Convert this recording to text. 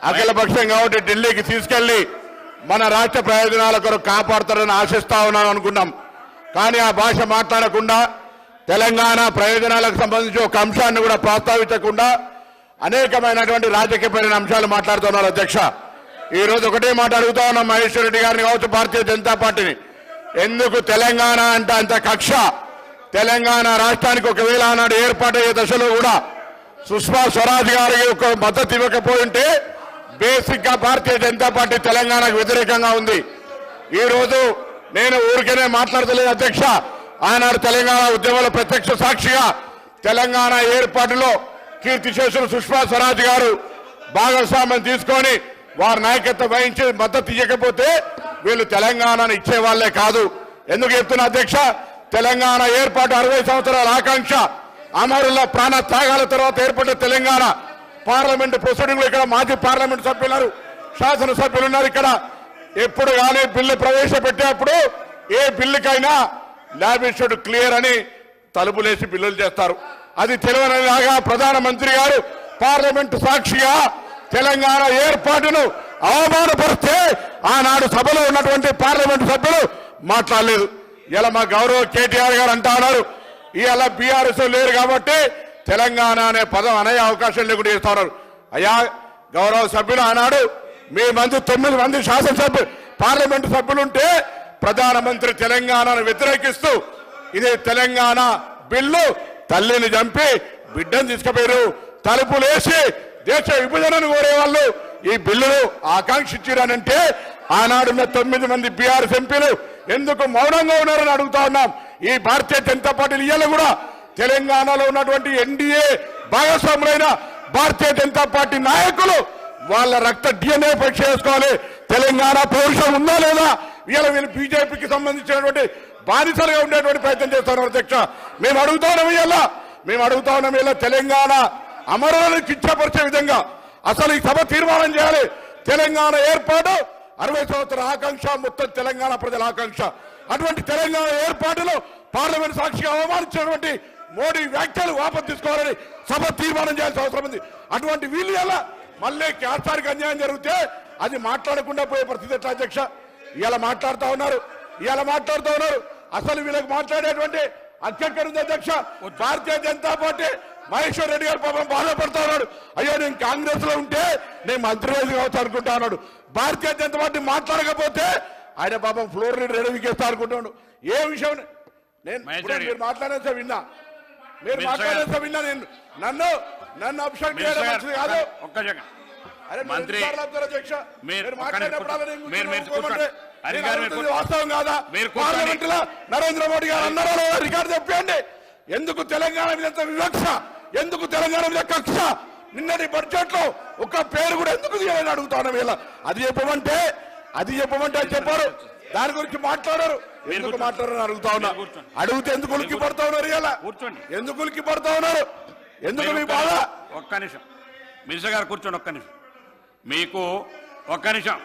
అఖిలపక్షం కాబట్టి ఢిల్లీకి తీసుకెళ్లి మన రాష్ట్ర ప్రయోజనాల కొరకు కాపాడుతారని ఆశిస్తా ఉన్నాను అనుకున్నాం. కానీ ఆ భాష మాట్లాడకుండా తెలంగాణ ప్రయోజనాలకు సంబంధించి ఒక అంశాన్ని కూడా ప్రస్తావించకుండా అనేకమైనటువంటి రాజకీయపరమైన అంశాలు మాట్లాడుతున్నారు. అధ్యక్ష, ఈ రోజు ఒకటే మాట అడుగుతా ఉన్నాం మహేశ్వర్ రెడ్డి గారిని కావచ్చు, భారతీయ జనతా పార్టీని. ఎందుకు తెలంగాణ అంటే అంత కక్ష? తెలంగాణ రాష్ట్రానికి ఒకవేళ ఆనాడు ఏర్పాటయ్యే దశలో కూడా సుష్మా స్వరాజ్ గారికి ఒక మద్దతు ఇవ్వకపోయింటే బేసిక్ గా భారతీయ జనతా పార్టీ తెలంగాణకు వ్యతిరేకంగా ఉంది. ఈ రోజు నేను ఊరికేనే మాట్లాడతలేదు అధ్యక్ష. ఆనాడు తెలంగాణ ఉద్యమంలో ప్రత్యక్ష సాక్షిగా తెలంగాణ ఏర్పాటులో కీర్తిశేషులు సుష్మా స్వరాజ్ గారు భాగస్వామ్యం తీసుకొని వారి నాయకత్వం వహించి మద్దతు ఇవ్వకపోతే వీళ్ళు తెలంగాణను ఇచ్చే వాళ్లే కాదు. ఎందుకు చెప్తున్నా అధ్యక్ష? తెలంగాణ ఏర్పాటు 60 సంవత్సరాల ఆకాంక్ష, అమరుల ప్రాణ త్యాగాల తర్వాత ఏర్పడిన తెలంగాణ. పార్లమెంటు ప్రొసీడింగ్ లో ఇక్కడ మాజీ పార్లమెంట్ సభ్యులు, శాసనసభ్యులు ఉన్నారు. ఇక్కడ ఎప్పుడు కానీ బిల్లు ప్రవేశపెట్టేప్పుడు ఏ బిల్లుకైనా ల్యాబిషుడ్ క్లియర్ అని తలుపులేసి బిల్లులు చేస్తారు. అది తెలియనిలాగా ప్రధానమంత్రి గారు పార్లమెంటు సాక్షిగా తెలంగాణ ఏర్పాటును అవమానపరిస్తే ఆనాడు సభలో ఉన్నటువంటి పార్లమెంటు సభ్యులు మాట్లాడలేదు. ఇలా మా గౌరవ కేటీఆర్ గారు అంటా ఉన్నారు, ఇవాళ బీఆర్ఎస్ లేరు కాబట్టి తెలంగాణ అనే పదం అనే అవకాశం లేకుండా చేస్తా ఉన్నారు. అయ్యా గౌరవ సభ్యులు, ఆనాడు మీ మంది 9 మంది శాసనసభ్యులు పార్లమెంటు సభ్యులుంటే ప్రధానమంత్రి తెలంగాణను వ్యతిరేకిస్తూ ఇది తెలంగాణ బిల్లు, తల్లిని చంపి బిడ్డను తీసుకుపోయారు, తలుపులేసి దేశ విభజనను కోరే వాళ్ళు ఈ బిల్లును ఆకాంక్షించారనంటే ఆనాడున్న 9 మంది బీఆర్ఎస్ ఎంపీలు ఎందుకు మౌనంగా ఉన్నారని అడుగుతా ఉన్నాం. ఈ భారతీయ జనతా పార్టీ ఇయ్యాల కూడా తెలంగాణలో ఉన్నటువంటి ఎన్డీఏ భాగస్వాములైన భారతీయ జనతా పార్టీ నాయకులు వాళ్ళ రక్త డిఎన్ఏ పరీక్ష చేసుకోవాలి. తెలంగాణ పౌరుషం ఉందా లేదా? ఇవాళ వీళ్ళు బీజేపీకి సంబంధించినటువంటి బానిసలుగా ఉండేటువంటి ప్రయత్నం చేస్తున్నారు. అధ్యక్ష, మేము అడుగుతా ఉన్నాం ఇలా తెలంగాణ అమరులను కించపరిచే విధంగా అసలు ఈ సభ తీర్మానం చేయాలి. తెలంగాణ ఏర్పాటు 60 సంవత్సరాల ఆకాంక్ష, మొత్తం తెలంగాణ ప్రజల ఆకాంక్ష. అటువంటి తెలంగాణ ఏర్పాటులో పార్లమెంట్ సాక్షిగా అవమానించినటువంటి మోడీ వ్యాఖ్యలు వాపసు తీసుకోవాలని సభ తీర్మానం చేయాల్సిన అవసరం ఉంది. అటువంటి వీళ్ళు ఎలా మళ్ళీ క్యాస్టార్కి అన్యాయం జరిగితే అది మాట్లాడకుండా పోయే పరిస్థితి ఎట్లా అధ్యక్ష? ఇలా మాట్లాడుతూ ఉన్నారు. అసలు వీళ్ళకి మాట్లాడేటువంటి అధ్యక్షుడు ఉంది అధ్యక్ష. భారతీయ జనతా పార్టీ మహేశ్వర్ రెడ్డి గారు పాపం బాధపడతా ఉన్నాడు. అయ్యో నేను కాంగ్రెస్ లో ఉంటే నేను మంత్రివర్గ కావచ్చు అనుకుంటా ఉన్నాడు. భారతీయ జనతా పార్టీ మాట్లాడకపోతే ఆయన పాపం ఫ్లోర్ రెడవికేస్తా అనుకుంటున్నాడు. ఏ విషయం నేను మీరు మాట్లాడేసా విన్నా, నేను నన్ను అబ్స్ట్రాక్ట్ చేయడం మంచిది కాదు. వాస్తవం కాదా? పార్లమెంట్ లో నరేంద్ర మోడీ గారు అన్నారో రికార్డు చెప్పండి. ఎందుకు తెలంగాణ మీద వివక్ష? ఎందుకు తెలంగాణ మీద కక్ష? నిన్నటి బడ్జెట్ లో ఒక పేరు కూడా ఎందుకు తీయాలని అడుగుతాను. వీళ్ళ అది చెప్పమంటే చెప్పారు, దాని గురించి మాట్లాడారు. ఎందుకు మాట్లాడారని అడుగుతా ఉన్నా. అడిగితే ఎందుకు ఉలిక్కి పడతా ఉన్నారు? ఇలా ఎందుకు ఉలిక్కి పడతా ఉన్నారు? ఎందుకు మీ బాధ? ఒక్క నిమిషం మినిస్టర్ గారు కూర్చోండి. ఒక్క నిమిషం మీకు ఒక్క నిమిషం